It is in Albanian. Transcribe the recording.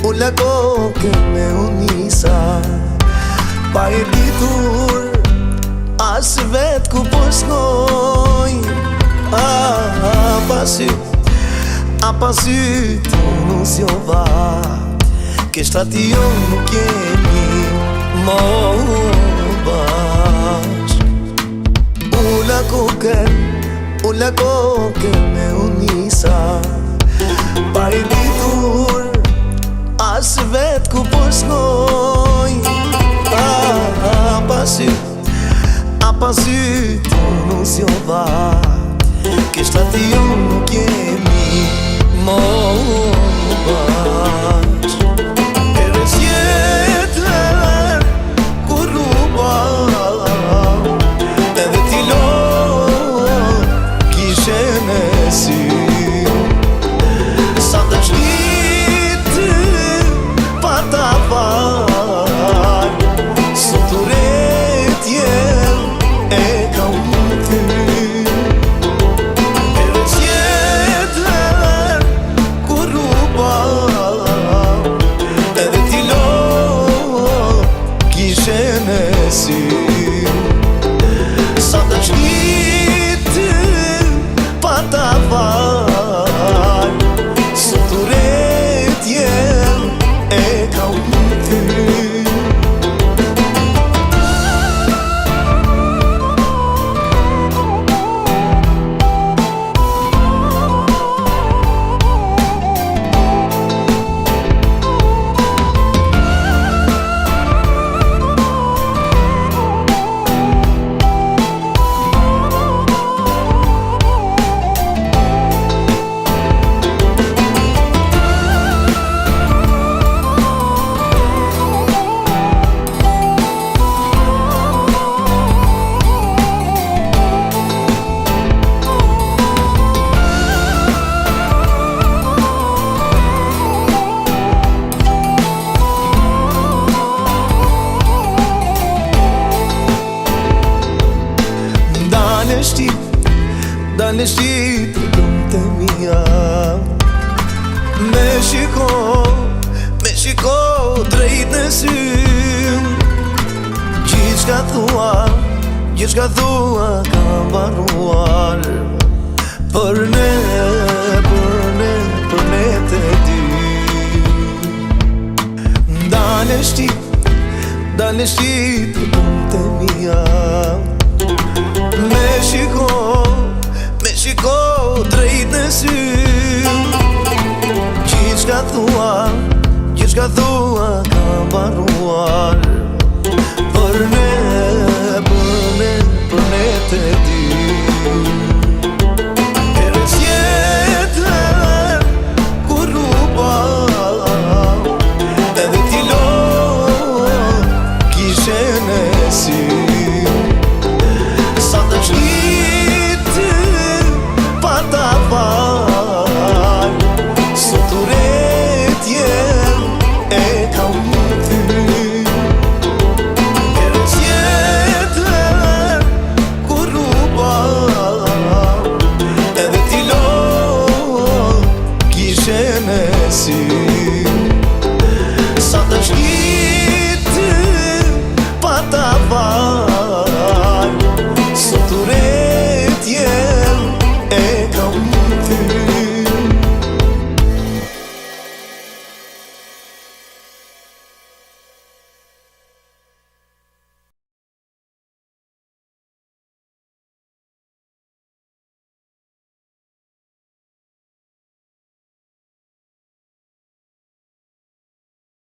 Ulla kokën me unisa, pa e ditur as vet ku po shkoj. A pasi të nus jo va, ke shtati jo nuk jemi mo bash. Ulla kokën me unisa, pa e ditur as vet ku po shkoj. A pasi të nus jo va, ke shtati jo nuk jemi mo bash. Ere s'jetër kur ruba, edhe ti lo kishe në sy. Sa të shkitë pa ta fal, sot uret jem e ka unë ty. Ere s'jetër kur ruba, edhe ti lo kishe në sy. Sa të shkitë pa ta fal, sot uret jem e ka unë ty. Dale shti të gëmë të mija, me shiko drejt në sy. Gjithçka thua ka mbaruar, për ne të dy. Dale shti të gëmë të mija, me shiko drejt në sy. Gjithçka thua ka mbaruar,